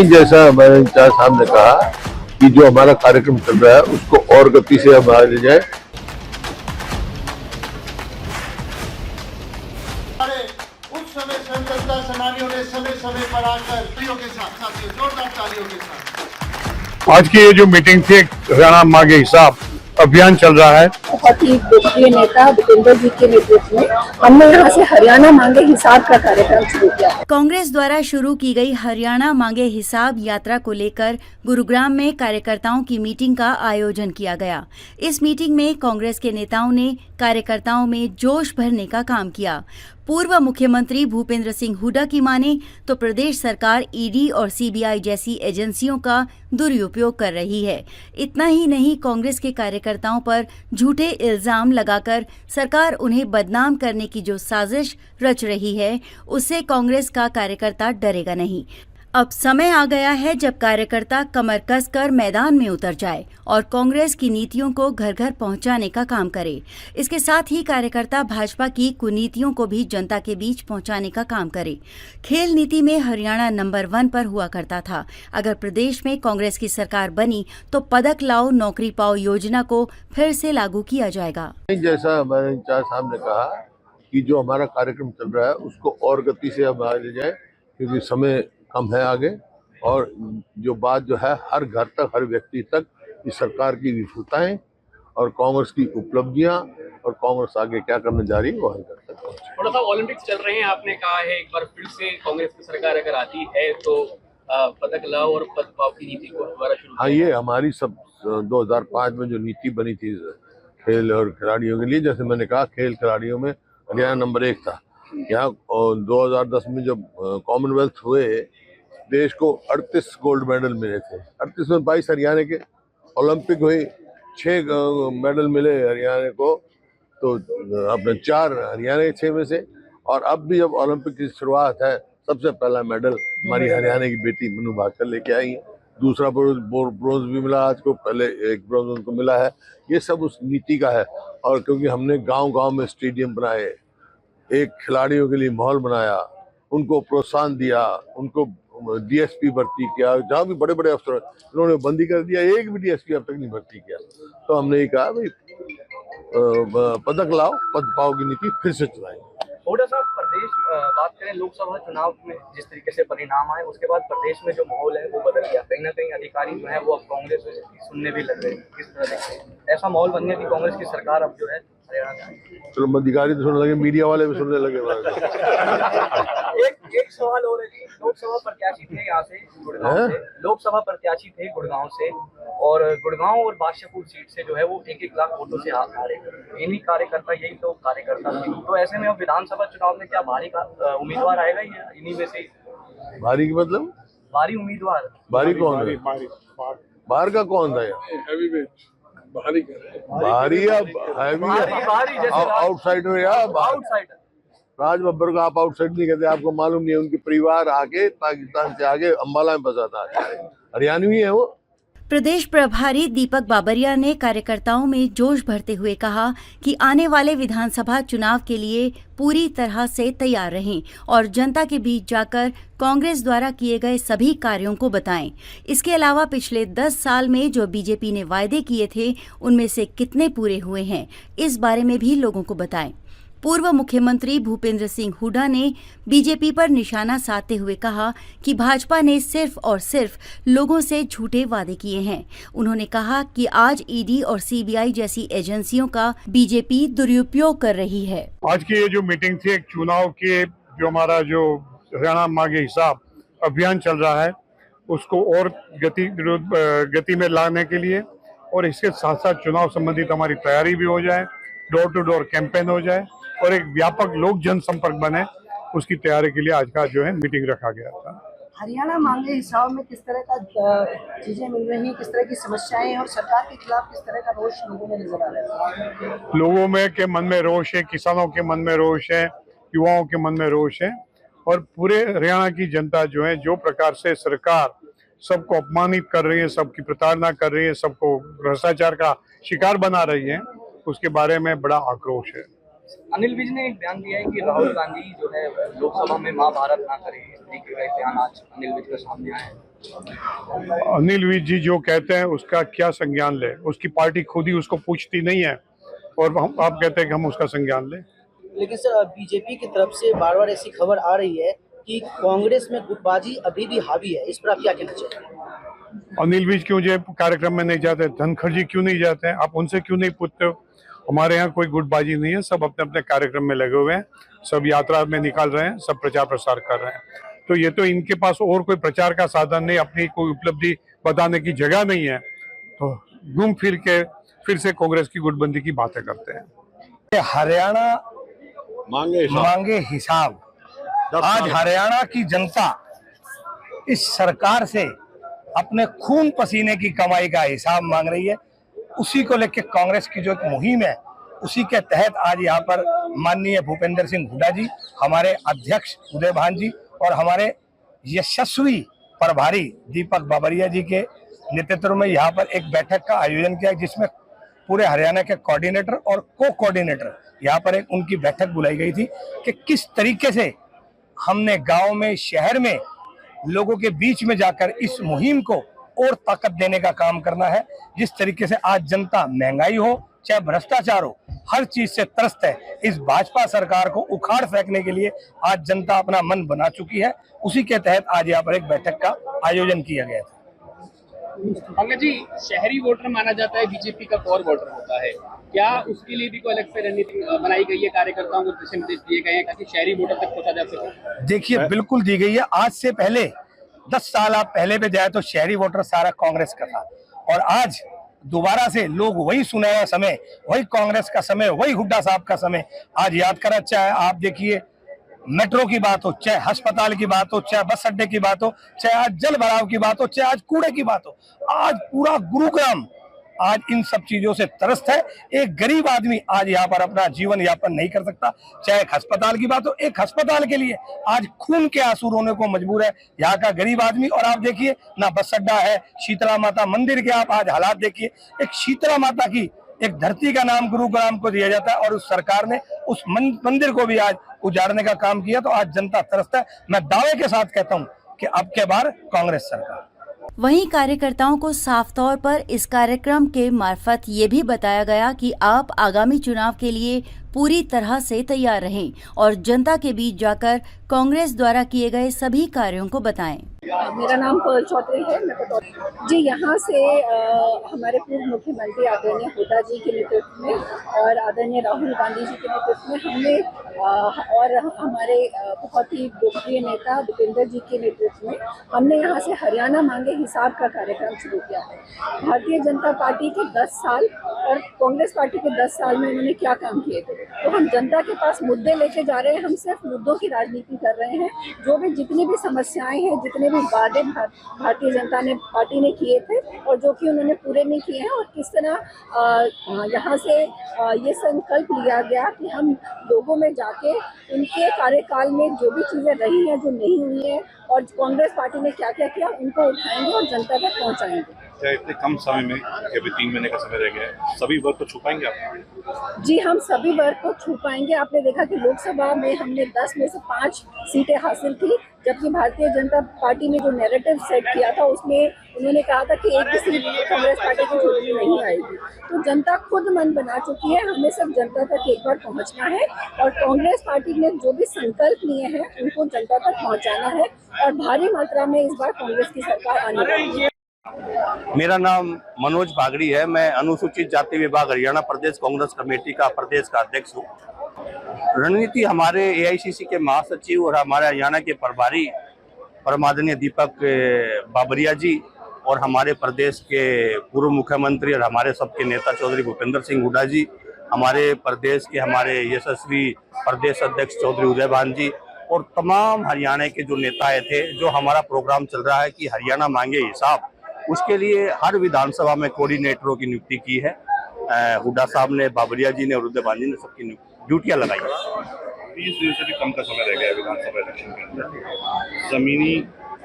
जैसा हमारे इंचार्ज साहब ने कहा कि जो हमारा कार्यक्रम चल रहा है उसको और गति से हम आगे ले जाए। उस समय स्वतंत्रता सेनानियों ने समय समय पर आकर के साथ जोरदार तालियों के साथ आज की ये जो मीटिंग थी हरियाणा मांगे हिसाब अभियान चल रहा है। बहुत ही लोकप्रिय नेता भूपेंद्र जी के नेतृत्व में हमने यहाँ से हरियाणा मांगे हिसाब का कार्यक्रम शुरू किया। कांग्रेस द्वारा शुरू की गई हरियाणा मांगे हिसाब यात्रा को लेकर गुरुग्राम में कार्यकर्ताओं की मीटिंग का आयोजन किया गया। इस मीटिंग में कांग्रेस के नेताओं ने कार्यकर्ताओं में जोश भरने का काम किया। पूर्व मुख्यमंत्री भूपेंद्र सिंह हुड्डा की माने तो प्रदेश सरकार ईडी और सीबीआई जैसी एजेंसियों का दुरुपयोग कर रही है। इतना ही नहीं, कांग्रेस के कार्यकर्ताओं पर झूठे इल्जाम लगाकर सरकार उन्हें बदनाम करने की जो साजिश रच रही है, उससे कांग्रेस का कार्यकर्ता डरेगा नहीं। अब समय आ गया है जब कार्यकर्ता कमर कसकर मैदान में उतर जाए और कांग्रेस की नीतियों को घर घर पहुंचाने का काम करे। इसके साथ ही कार्यकर्ता भाजपा की कुनीतियों को भी जनता के बीच पहुंचाने का काम करे। खेल नीति में हरियाणा नंबर 1 पर हुआ करता था। अगर प्रदेश में कांग्रेस की सरकार बनी तो पदक लाओ नौकरी पाओ योजना को फिर से लागू किया जाएगा। जैसा हमारे इंचार्ज साहब ने कहा कि जो हमारा कार्यक्रम चल रहा है उसको और गति से हम आगे ले जाए, क्योंकि समय कम है आगे। और जो बात जो है हर घर तक, हर व्यक्ति तक इस सरकार की विफलताएं और कांग्रेस की उपलब्धियां और कांग्रेस आगे क्या करने जा रही है वो हर घर तक पहुंचे। थोड़ा सा ओलंपिक्स चल रहे हैं, आपने कहा है एक बार फिर से कांग्रेस की सरकार अगर आती है तो पदक लाओ और पद पाओ की नीति को दोबारा शुरू। हाँ, ये हमारी सब 2005 में जो नीति बनी थी खेल और खिलाड़ियों के लिए, जैसे मैंने कहा खेल खिलाड़ियों में हरियाणा नंबर 1 था। यहाँ 2010 में जब कॉमनवेल्थ हुए देश को 38 गोल्ड मेडल मिले थे। 38 में 22 हरियाणा के। ओलंपिक हुई 6 मेडल मिले हरियाणा को, तो अपने 4 हरियाणा के 6 में से। और अब भी जब ओलंपिक की शुरुआत है, सबसे पहला मेडल हमारी हरियाणा की बेटी मनु भाकर लेके आई है। दूसरा ब्रोंज भी मिला आज को, पहले एक ब्रोंज उनको मिला है। ये सब उस नीति का है। और क्योंकि हमने गांव-गांव में स्टेडियम बनाए, एक खिलाड़ियों के लिए माहौल बनाया, उनको प्रोत्साहन दिया, उनको डीएसपी भर्ती किया। जहाँ भी बड़े बड़े अफसर उन्होंने बंदी कर दिया, एक भी डीएसपी अब तक नहीं भर्ती किया। तो हमने ये कहा भाई पदक लाओ पद पाओ की नीति फिर से चलाएंगे। थोड़ा सा प्रदेश बात करें, लोकसभा चुनाव में जिस तरीके से परिणाम आए उसके बाद प्रदेश में जो माहौल है वो बदल गया। कहीं ना कहीं अधिकारी जो है वो अब कांग्रेस सुनने भी लग रहे हैं। किस तरह देखते हैं? ऐसा माहौल बन गया कि कांग्रेस की सरकार अब जो है हरियाणा में आई। चलो अधिकारी तो सुनने लगे, मीडिया वाले भी सुनने लगे। एक सवाल और है जी, लोकसभा प्रत्याशी थे यहाँ से गुड़गांव से, लोकसभा प्रत्याशी थे गुड़गांव से, और गुड़गांव और बादशाहपुर सीट से जो है वो 1-1 लाख वोटों से हारे। इन्हीं कार्यकर्ता, यही तो कार्यकर्ता थे। तो ऐसे में अब विधानसभा चुनाव में क्या भारी का उम्मीदवार आएगा या इन्हीं में से? भारी की मतलब भारी उम्मीदवार? भारी कौन है? बाहर का कौन था? भारी या हैवी? आउटसाइडर या आउटसाइडर? राज बब्बर को आप आउटसाइड नहीं कहते, आपको मालूम नहीं है। उनके परिवार आके पाकिस्तान से आगे अम्बाला में बसा था, हरियाणवी है वो। प्रदेश प्रभारी दीपक बाबरिया ने कार्यकर्ताओं में जोश भरते हुए कहा कि आने वाले विधानसभा चुनाव के लिए पूरी तरह से तैयार रहें और जनता के बीच जाकर कांग्रेस द्वारा किए गए सभी कार्यों को बताएं। इसके अलावा पिछले 10 साल में जो बीजेपी ने वायदे किए थे उनमें से कितने पूरे हुए हैं, इस बारे में भी लोगों को बताएं। पूर्व मुख्यमंत्री भूपेंद्र सिंह हुड्डा ने बीजेपी पर निशाना साधते हुए कहा कि भाजपा ने सिर्फ और सिर्फ लोगों से झूठे वादे किए हैं। उन्होंने कहा कि आज ईडी और सीबीआई जैसी एजेंसियों का बीजेपी दुरुपयोग कर रही है। आज की ये जो मीटिंग थी एक चुनाव के जो हमारा जो हरियाणा मांगे हिसाब अभियान चल रहा है उसको और गति में लाने के लिए, और इसके साथ साथ चुनाव संबंधित हमारी तैयारी भी हो जाए, डोर टू डोर कैंपेन हो जाए और एक व्यापक लोक जनसंपर्क बने, उसकी तैयारी के लिए आज का जो है मीटिंग रखा गया था। हरियाणा मांगे हिसाब में किस तरह का चीजें मिल रही हैं, किस तरह की समस्याएं हैं और सरकार के खिलाफ किस तरह का रोष लोगों में नजर आ रहा है? लोगों में के मन में रोष है, किसानों के मन में रोष है, युवाओं के मन में रोष है, और पूरे हरियाणा की जनता जो है जो प्रकार से सरकार सबको अपमानित कर रही है, सबकी प्रताड़ना कर रही है, सबको भ्रष्टाचार का शिकार बना रही है, उसके बारे में बड़ा आक्रोश है। अनिल विज ने एक बयान दिया है कि राहुल गांधी जो है लोकसभा में महाभारत ना करे, इस तरीके का एक बयान आज अनिल विज के सामने आया है। अनिल विज जी जो कहते हैं उसका क्या संज्ञान ले, उसकी पार्टी खुद ही उसको पूछती नहीं है और आप कहते हैं कि हम उसका संज्ञान लें। लेकिन सर बीजेपी की तरफ से बार बार ऐसी खबर आ रही है कि कांग्रेस में गुटबाजी अभी भी हावी है, इस पर आप क्या कहना चाहेंगे? अनिल विज क्यों जो कार्यक्रम में नहीं जाते, धनखड़ जी क्यों नहीं जाते हैं, आप उनसे क्यों नहीं पूछते हो? हमारे यहाँ कोई गुटबाजी नहीं है, सब अपने अपने कार्यक्रम में लगे हुए हैं, सब यात्रा में निकाल रहे हैं, सब प्रचार प्रसार कर रहे हैं। तो ये तो इनके पास और कोई प्रचार का साधन नहीं, अपनी कोई उपलब्धि बताने की जगह नहीं है, तो घूम फिर के फिर से कांग्रेस की गुटबंदी की बातें करते हैं। हरियाणा मांगे हिसाब। आज हरियाणा की जनता इस सरकार से अपने खून पसीने की कमाई का हिसाब मांग रही है। उसी को लेकर कांग्रेस की जो एक मुहिम है, उसी के तहत आज यहाँ पर माननीय भूपेंद्र सिंह हुड्डा जी, हमारे अध्यक्ष उदय भान जी और हमारे यशस्वी प्रभारी दीपक बाबरिया जी के नेतृत्व में यहाँ पर एक बैठक का आयोजन किया, जिसमें पूरे हरियाणा के कोऑर्डिनेटर और को कोऑर्डिनेटर यहाँ पर एक उनकी बैठक बुलाई गई थी कि किस तरीके से हमने गांव में, शहर में लोगों के बीच में जाकर इस मुहिम को और ताकत देने का काम करना है। जिस तरीके से आज जनता, महंगाई हो चाहे भ्रष्टाचार हो, हर चीज से त्रस्त है। इस भाजपा सरकार को उखाड़ फेंकने के लिए आज जनता अपना मन बना चुकी है। उसी के तहत आज यहाँ पर एक बैठक का आयोजन किया गया था। पंकज जी, शहरी वोटर माना जाता है बीजेपी का कोर वोटर होता है, क्या उसके लिए भी कोई अलग से रणनीति बनाई गई है, कार्यकर्ताओं को दिशा निर्देश दिए गए हैं ताकि शहरी वोटर तक पहुंचा जा सके? देखिए, बिल्कुल दी गई है। आज से पहले 10 साल आप पहले पे जाए तो शहरी वोटर सारा कांग्रेस का था, और आज दोबारा से लोग वही सुनहरा समय, वही कांग्रेस का समय, वही हुड्डा साहब का समय आज याद करा। चाहे आप देखिए मेट्रो की बात हो, चाहे अस्पताल की बात हो, चाहे बस अड्डे की बात हो, चाहे आज जल भराव की बात हो, चाहे आज कूड़े की बात हो, आज पूरा गुरुग्राम आज इन सब चीजों से त्रस्त है। एक गरीब आदमी आज यहाँ पर अपना जीवन यापन नहीं कर सकता। चाहे एक अस्पताल की बात हो, एक अस्पताल के लिए आज खून के आंसू रोने को मजबूर है यहाँ का गरीब आदमी। और आप देखिए ना बस अड्डा है, शीतला माता मंदिर के आप आज हालात देखिए। एक शीतला माता की एक धरती का नाम गुरुग्राम को दिया जाता है, और उस सरकार ने उस मंदिर को भी आज उजाड़ने का काम किया। तो आज जनता त्रस्त है। मैं दावे के साथ कहता हूँ कि अब के बार कांग्रेस सरकार। वहीं कार्यकर्ताओं को साफ तौर पर इस कार्यक्रम के मार्फत ये भी बताया गया कि आप आगामी चुनाव के लिए पूरी तरह से तैयार रहें और जनता के बीच जाकर कांग्रेस द्वारा किए गए सभी कार्यों को बताएं। मेरा नाम पर्ल चौधरी है, मैं पटौदी जी। यहाँ से हमारे पूर्व मुख्यमंत्री आदरणीय हुड्डा जी के नेतृत्व में और आदरणीय राहुल गांधी जी के नेतृत्व में हमने और हमारे बहुत ही लोकप्रिय नेता भूपेंद्र जी के नेतृत्व में हमने यहाँ से हरियाणा मांगे हिसाब का कार्यक्रम शुरू किया है। भारतीय जनता पार्टी के 10 साल और कांग्रेस पार्टी के 10 साल में उन्होंने क्या काम किए थे, तो हम जनता के पास मुद्दे लेके जा रहे हैं। हम सिर्फ मुद्दों की राजनीति कर रहे हैं। जो भी जितनी भी समस्याएं हैं, जितने भी वादे भारतीय जनता पार्टी ने किए थे और जो कि उन्होंने पूरे नहीं किए हैं, और किस तरह यहाँ से ये संकल्प लिया गया कि हम लोगों में जाके उनके कार्यकाल में जो भी चीज़ें रही हैं, जो नहीं हुई हैं, और कांग्रेस पार्टी ने क्या क्या किया, उनको उठाएंगे और जनता तक पहुँचाएंगे। इतने कम समय में, अभी 3 महीने का समय रह गया है, सभी वर्ग को छू पाएंगे आप? जी, हम सभी वर्ग को छू पाएंगे। आपने देखा कि लोकसभा में हमने 10 में से 5 सीटें हासिल की, जबकि भारतीय जनता पार्टी ने जो नैरेटिव सेट किया था उसमें उन्होंने कहा था कि एक भी सीट कांग्रेस पार्टी की छोड़नी नहीं आएगी। तो जनता खुद मन बना चुकी है, हमें सब जनता तक एक बार पहुंचना है और कांग्रेस पार्टी ने जो भी संकल्प लिए हैं उनको जनता तक पहुंचाना है, और भारी मात्रा में इस बार कांग्रेस की सरकार आने वाली है। मेरा नाम मनोज बागड़ी है। मैं अनुसूचित जाति विभाग हरियाणा प्रदेश कांग्रेस कमेटी का प्रदेश का अध्यक्ष हूँ। रणनीति हमारे एआईसीसी के महासचिव और हमारे हरियाणा के प्रभारी परमादरणीय दीपक बाबरिया जी और हमारे प्रदेश के पूर्व मुख्यमंत्री और हमारे सबके नेता चौधरी भूपेंद्र सिंह हुड्डा जी, हमारे प्रदेश के हमारे यशस्वी प्रदेश अध्यक्ष चौधरी उदय भान जी और तमाम हरियाणा के जो नेता आए थे। जो हमारा प्रोग्राम चल रहा है कि हरियाणा मांगे हिसाब, उसके लिए हर विधानसभा में कोऑर्डिनेटरों की नियुक्ति की है। हुड्डा साहब ने, बाबरिया जी ने और उदय भान जी ने सबकी ड्यूटियां लगाई है। 20 दिन से भी कम का समय रह गया है विधानसभा इलेक्शन के अंदर। जमीनी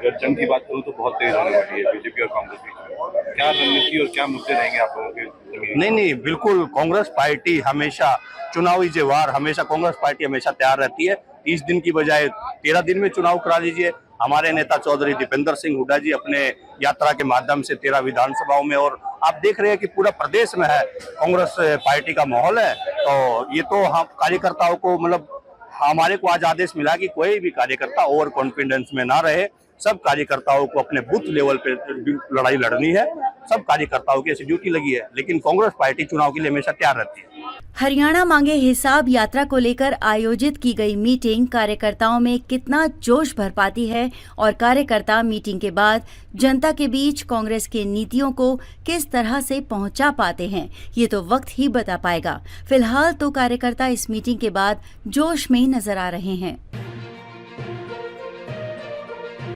अगर जंग की बात करूँ तो बहुत तेज होने वाली है बीजेपी और कांग्रेस बीच में। क्या रणनीति और क्या मुद्दे रहेंगे आप लोगों के? नहीं, बिल्कुल कांग्रेस पार्टी हमेशा चुनावी जेवार हमेशा कांग्रेस पार्टी हमेशा तैयार रहती है। 30 दिन की बजाय 13 दिन में चुनाव करा लीजिए। हमारे नेता चौधरी दीपेंद्र सिंह हुड्डा जी अपने यात्रा के माध्यम से 13 विधानसभाओं में, और आप देख रहे हैं कि पूरा प्रदेश में है कांग्रेस पार्टी का माहौल है। तो ये तो हम कार्यकर्ताओं को मतलब हमारे को आज आदेश मिला कि कोई भी कार्यकर्ता ओवर कॉन्फिडेंस में ना रहे। सब कार्यकर्ताओं को अपने बूथ लेवल पे लड़ाई लड़नी है। सब कार्यकर्ताओं की ऐसी ड्यूटी लगी है, लेकिन कांग्रेस पार्टी चुनाव के लिए हमेशा तैयार रहती है। हरियाणा मांगे हिसाब यात्रा को लेकर आयोजित की गई मीटिंग कार्यकर्ताओं में कितना जोश भर पाती है और कार्यकर्ता मीटिंग के बाद जनता के बीच कांग्रेस के नीतियों को किस तरह से पहुंचा पाते हैं, ये तो वक्त ही बता पाएगा। फिलहाल तो कार्यकर्ता इस मीटिंग के बाद जोश में नजर आ रहे हैं।